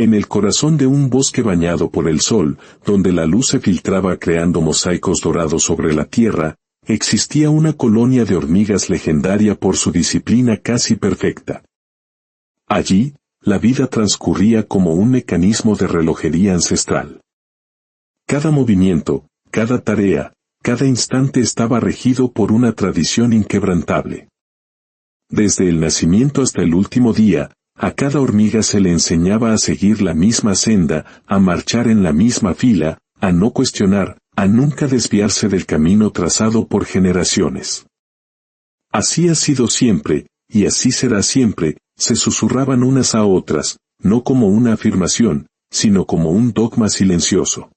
En el corazón de un bosque bañado por el sol, donde la luz se filtraba creando mosaicos dorados sobre la tierra, existía una colonia de hormigas legendaria por su disciplina casi perfecta. Allí, la vida transcurría como un mecanismo de relojería ancestral. Cada movimiento, cada tarea, cada instante estaba regido por una tradición inquebrantable. Desde el nacimiento hasta el último día, a cada hormiga se le enseñaba a seguir la misma senda, a marchar en la misma fila, a no cuestionar, a nunca desviarse del camino trazado por generaciones. Así ha sido siempre, y así será siempre, se susurraban unas a otras, no como una afirmación, sino como un dogma silencioso.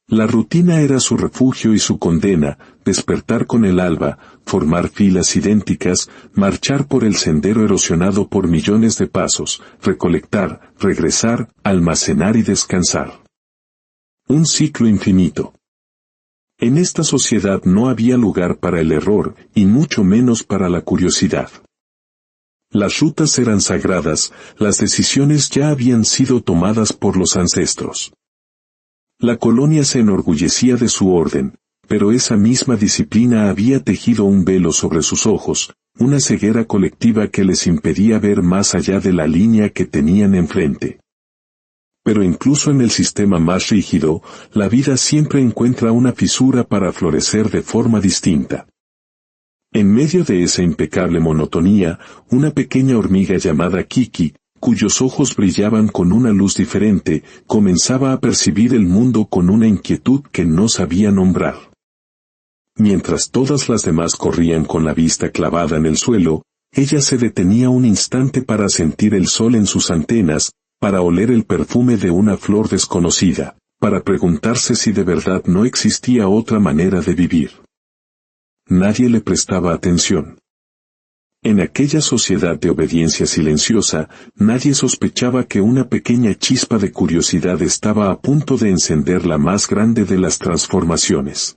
La rutina era su refugio y su condena, despertar con el alba, formar filas idénticas, marchar por el sendero erosionado por millones de pasos, recolectar, regresar, almacenar y descansar. Un ciclo infinito. En esta sociedad no había lugar para el error, y mucho menos para la curiosidad. Las rutas eran sagradas, las decisiones ya habían sido tomadas por los ancestros. La colonia se enorgullecía de su orden, pero esa misma disciplina había tejido un velo sobre sus ojos, una ceguera colectiva que les impedía ver más allá de la línea que tenían enfrente. Pero incluso en el sistema más rígido, la vida siempre encuentra una fisura para florecer de forma distinta. En medio de esa impecable monotonía, una pequeña hormiga llamada Kiki, cuyos ojos brillaban con una luz diferente, comenzaba a percibir el mundo con una inquietud que no sabía nombrar. Mientras todas las demás corrían con la vista clavada en el suelo, ella se detenía un instante para sentir el sol en sus antenas, para oler el perfume de una flor desconocida, para preguntarse si de verdad no existía otra manera de vivir. Nadie le prestaba atención. En aquella sociedad de obediencia silenciosa, nadie sospechaba que una pequeña chispa de curiosidad estaba a punto de encender la más grande de las transformaciones.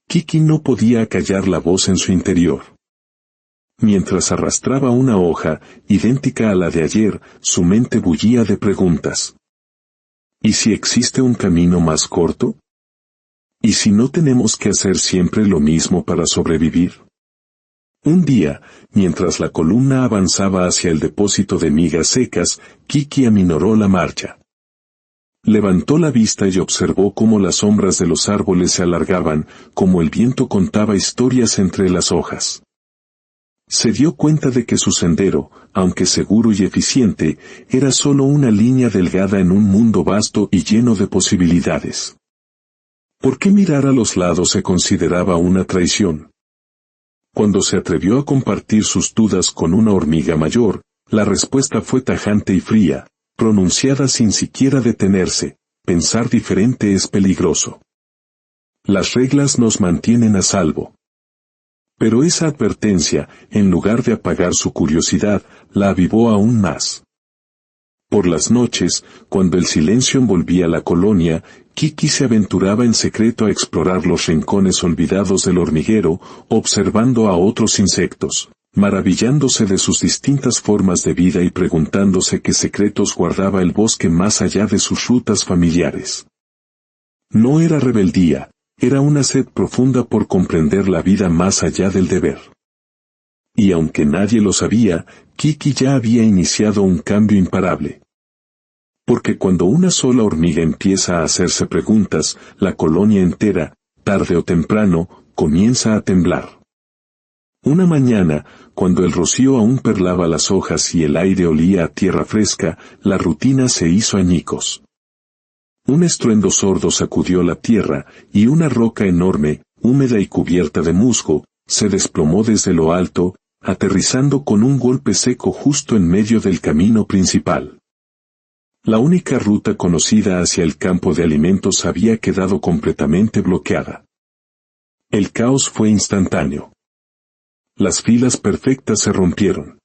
Kiki no podía acallar la voz en su interior. Mientras arrastraba una hoja, idéntica a la de ayer, su mente bullía de preguntas. ¿Y si existe un camino más corto? ¿Y si no tenemos que hacer siempre lo mismo para sobrevivir? Un día, mientras la columna avanzaba hacia el depósito de migas secas, Kiki aminoró la marcha. Levantó la vista y observó cómo las sombras de los árboles se alargaban, como el viento contaba historias entre las hojas. Se dio cuenta de que su sendero, aunque seguro y eficiente, era solo una línea delgada en un mundo vasto y lleno de posibilidades. ¿Por qué mirar a los lados se consideraba una traición? Cuando se atrevió a compartir sus dudas con una hormiga mayor, la respuesta fue tajante y fría, pronunciada sin siquiera detenerse: pensar diferente es peligroso. Las reglas nos mantienen a salvo. Pero esa advertencia, en lugar de apagar su curiosidad, la avivó aún más. Por las noches, cuando el silencio envolvía la colonia, Kiki se aventuraba en secreto a explorar los rincones olvidados del hormiguero, observando a otros insectos, maravillándose de sus distintas formas de vida y preguntándose qué secretos guardaba el bosque más allá de sus rutas familiares. No era rebeldía, era una sed profunda por comprender la vida más allá del deber. Y aunque nadie lo sabía, Kiki ya había iniciado un cambio imparable. Porque cuando una sola hormiga empieza a hacerse preguntas, la colonia entera, tarde o temprano, comienza a temblar. Una mañana, cuando el rocío aún perlaba las hojas y el aire olía a tierra fresca, la rutina se hizo añicos. Un estruendo sordo sacudió la tierra, y una roca enorme, húmeda y cubierta de musgo, se desplomó desde lo alto, aterrizando con un golpe seco justo en medio del camino principal. La única ruta conocida hacia el campo de alimentos había quedado completamente bloqueada. El caos fue instantáneo. Las filas perfectas se rompieron.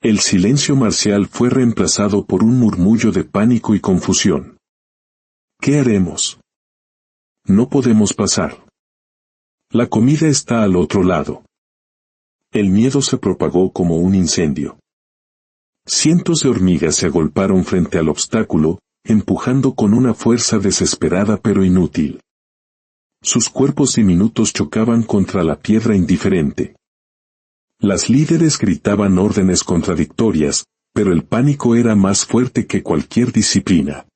El silencio marcial fue reemplazado por un murmullo de pánico y confusión. ¿Qué haremos? No podemos pasar. La comida está al otro lado. El miedo se propagó como un incendio. Cientos de hormigas se agolparon frente al obstáculo, empujando con una fuerza desesperada pero inútil. Sus cuerpos diminutos chocaban contra la piedra indiferente. Las líderes gritaban órdenes contradictorias, pero el pánico era más fuerte que cualquier disciplina.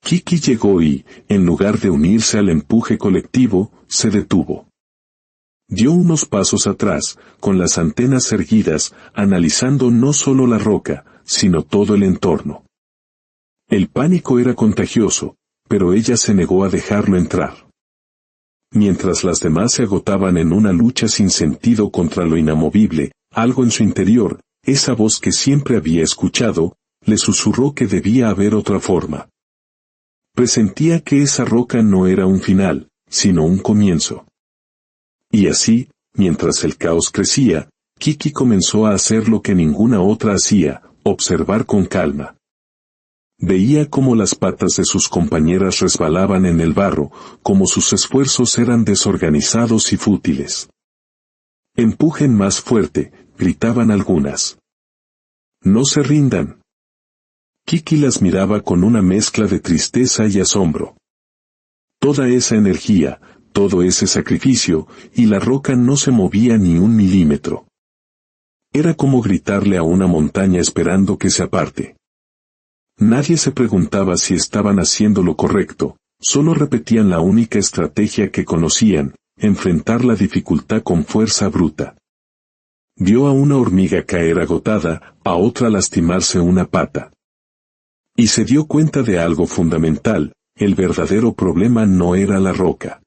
Kiki llegó y, en lugar de unirse al empuje colectivo, se detuvo. Dio unos pasos atrás, con las antenas erguidas, analizando no solo la roca, sino todo el entorno. El pánico era contagioso, pero ella se negó a dejarlo entrar. Mientras las demás se agotaban en una lucha sin sentido contra lo inamovible, algo en su interior, esa voz que siempre había escuchado, le susurró que debía haber otra forma. Presentía que esa roca no era un final, sino un comienzo. Y así, mientras el caos crecía, Kiki comenzó a hacer lo que ninguna otra hacía, observar con calma. Veía cómo las patas de sus compañeras resbalaban en el barro, cómo sus esfuerzos eran desorganizados y fútiles. «Empujen más fuerte», gritaban algunas. «No se rindan». Kiki las miraba con una mezcla de tristeza y asombro. Toda esa energía, todo ese sacrificio, y la roca no se movía ni un milímetro. Era como gritarle a una montaña esperando que se aparte. Nadie se preguntaba si estaban haciendo lo correcto, solo repetían la única estrategia que conocían, enfrentar la dificultad con fuerza bruta. Vio a una hormiga caer agotada, a otra lastimarse una pata. Y se dio cuenta de algo fundamental, el verdadero problema no era la roca.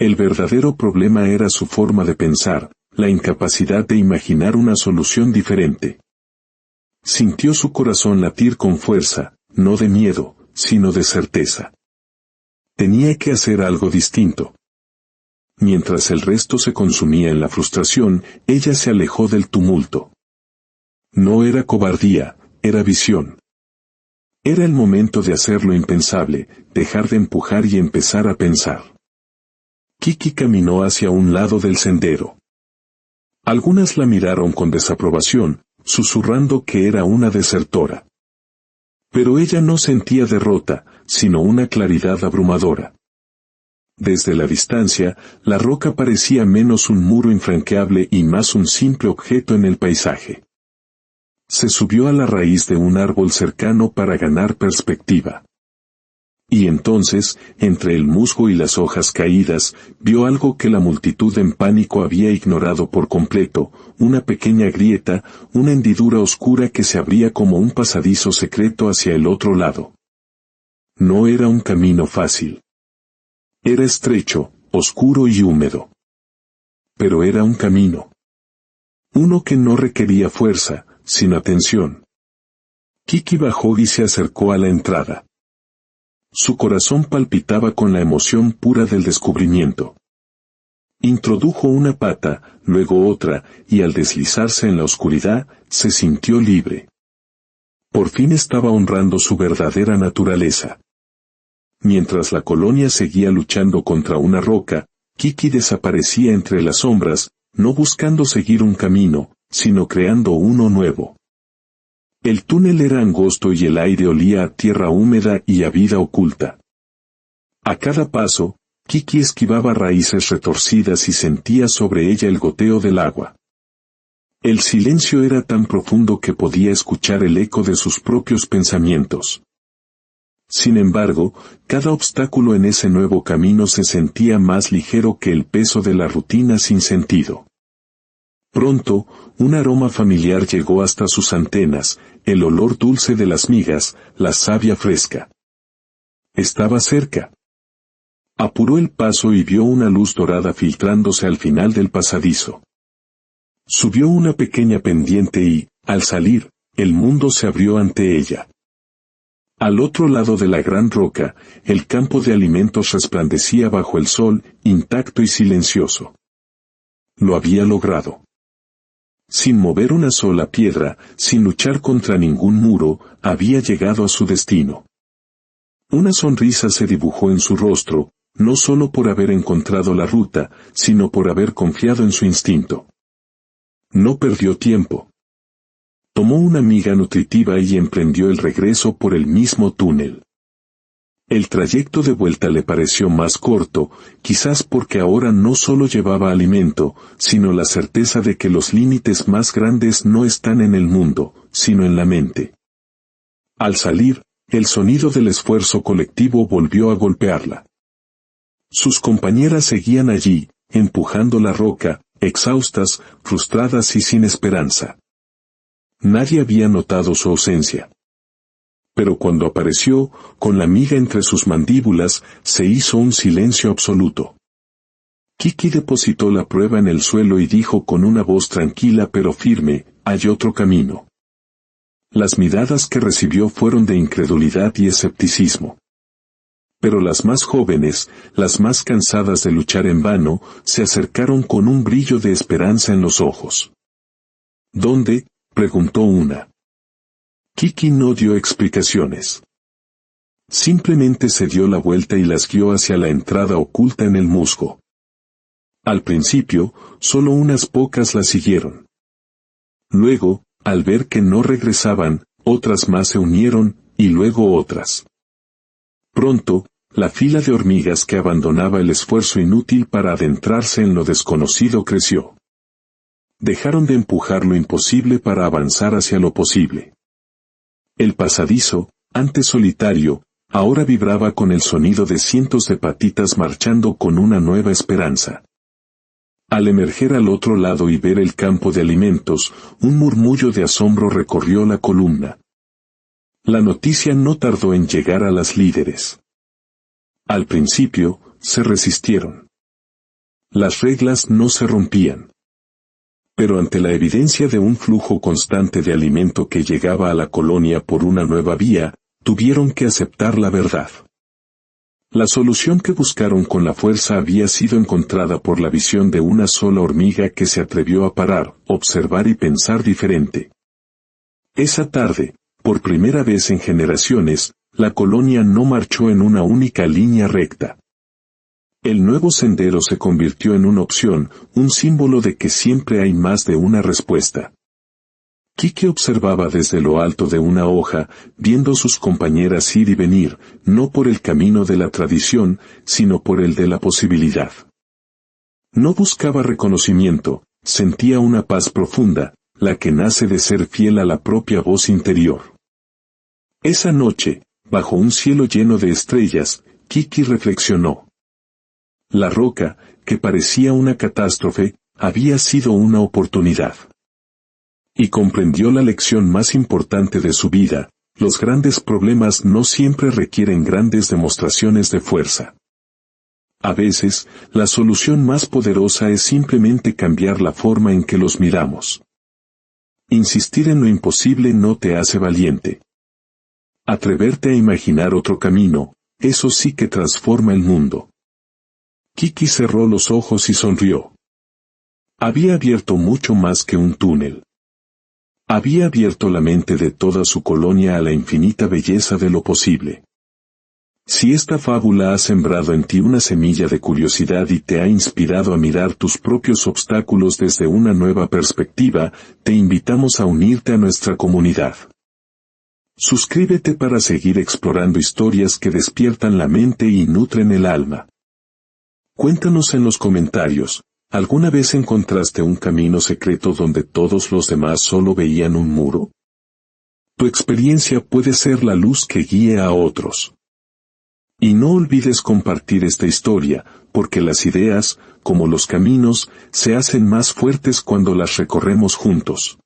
El verdadero problema era su forma de pensar, la incapacidad de imaginar una solución diferente. Sintió su corazón latir con fuerza, no de miedo, sino de certeza. Tenía que hacer algo distinto. Mientras el resto se consumía en la frustración, ella se alejó del tumulto. No era cobardía, era visión. Era el momento de hacer lo impensable, dejar de empujar y empezar a pensar. Kiki caminó hacia un lado del sendero. Algunas la miraron con desaprobación, susurrando que era una desertora. Pero ella no sentía derrota, sino una claridad abrumadora. Desde la distancia, la roca parecía menos un muro infranqueable y más un simple objeto en el paisaje. Se subió a la raíz de un árbol cercano para ganar perspectiva. Y entonces, entre el musgo y las hojas caídas, vio algo que la multitud en pánico había ignorado por completo, una pequeña grieta, una hendidura oscura que se abría como un pasadizo secreto hacia el otro lado. No era un camino fácil. Era estrecho, oscuro y húmedo. Pero era un camino. Uno que no requería fuerza, sino atención. Kiki bajó y se acercó a la entrada. Su corazón palpitaba con la emoción pura del descubrimiento. Introdujo una pata, luego otra, y al deslizarse en la oscuridad, se sintió libre. Por fin estaba honrando su verdadera naturaleza. Mientras la colonia seguía luchando contra una roca, Kiki desaparecía entre las sombras, no buscando seguir un camino, sino creando uno nuevo. El túnel era angosto y el aire olía a tierra húmeda y a vida oculta. A cada paso, Kiki esquivaba raíces retorcidas y sentía sobre ella el goteo del agua. El silencio era tan profundo que podía escuchar el eco de sus propios pensamientos. Sin embargo, cada obstáculo en ese nuevo camino se sentía más ligero que el peso de la rutina sin sentido. Pronto, un aroma familiar llegó hasta sus antenas, el olor dulce de las migas, la savia fresca. Estaba cerca. Apuró el paso y vio una luz dorada filtrándose al final del pasadizo. Subió una pequeña pendiente y, al salir, el mundo se abrió ante ella. Al otro lado de la gran roca, el campo de alimentos resplandecía bajo el sol, intacto y silencioso. Lo había logrado. Sin mover una sola piedra, sin luchar contra ningún muro, había llegado a su destino. Una sonrisa se dibujó en su rostro, no solo por haber encontrado la ruta, sino por haber confiado en su instinto. No perdió tiempo. Tomó una miga nutritiva y emprendió el regreso por el mismo túnel. El trayecto de vuelta le pareció más corto, quizás porque ahora no solo llevaba alimento, sino la certeza de que los límites más grandes no están en el mundo, sino en la mente. Al salir, el sonido del esfuerzo colectivo volvió a golpearla. Sus compañeras seguían allí, empujando la roca, exhaustas, frustradas y sin esperanza. Nadie había notado su ausencia. Pero cuando apareció, con la miga entre sus mandíbulas, se hizo un silencio absoluto. Kiki depositó la prueba en el suelo y dijo con una voz tranquila pero firme, «Hay otro camino». Las miradas que recibió fueron de incredulidad y escepticismo. Pero las más jóvenes, las más cansadas de luchar en vano, se acercaron con un brillo de esperanza en los ojos. «¿Dónde?», preguntó una. Kiki no dio explicaciones. Simplemente se dio la vuelta y las guió hacia la entrada oculta en el musgo. Al principio, solo unas pocas las siguieron. Luego, al ver que no regresaban, otras más se unieron, y luego otras. Pronto, la fila de hormigas que abandonaba el esfuerzo inútil para adentrarse en lo desconocido creció. Dejaron de empujar lo imposible para avanzar hacia lo posible. El pasadizo, antes solitario, ahora vibraba con el sonido de cientos de patitas marchando con una nueva esperanza. Al emerger al otro lado y ver el campo de alimentos, un murmullo de asombro recorrió la columna. La noticia no tardó en llegar a las líderes. Al principio, se resistieron. Las reglas no se rompían. Pero ante la evidencia de un flujo constante de alimento que llegaba a la colonia por una nueva vía, tuvieron que aceptar la verdad. La solución que buscaron con la fuerza había sido encontrada por la visión de una sola hormiga que se atrevió a parar, observar y pensar diferente. Esa tarde, por primera vez en generaciones, la colonia no marchó en una única línea recta. El nuevo sendero se convirtió en una opción, un símbolo de que siempre hay más de una respuesta. Kiki observaba desde lo alto de una hoja, viendo sus compañeras ir y venir, no por el camino de la tradición, sino por el de la posibilidad. No buscaba reconocimiento, sentía una paz profunda, la que nace de ser fiel a la propia voz interior. Esa noche, bajo un cielo lleno de estrellas, Kiki reflexionó. La roca, que parecía una catástrofe, había sido una oportunidad. Y comprendió la lección más importante de su vida: los grandes problemas no siempre requieren grandes demostraciones de fuerza. A veces, la solución más poderosa es simplemente cambiar la forma en que los miramos. Insistir en lo imposible no te hace valiente. Atreverte a imaginar otro camino, eso sí que transforma el mundo. Kiki cerró los ojos y sonrió. Había abierto mucho más que un túnel. Había abierto la mente de toda su colonia a la infinita belleza de lo posible. Si esta fábula ha sembrado en ti una semilla de curiosidad y te ha inspirado a mirar tus propios obstáculos desde una nueva perspectiva, te invitamos a unirte a nuestra comunidad. Suscríbete para seguir explorando historias que despiertan la mente y nutren el alma. Cuéntanos en los comentarios, ¿alguna vez encontraste un camino secreto donde todos los demás solo veían un muro? Tu experiencia puede ser la luz que guíe a otros. Y no olvides compartir esta historia, porque las ideas, como los caminos, se hacen más fuertes cuando las recorremos juntos.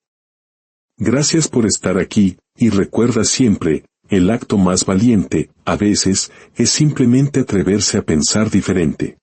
Gracias por estar aquí, y recuerda siempre, el acto más valiente, a veces, es simplemente atreverse a pensar diferente.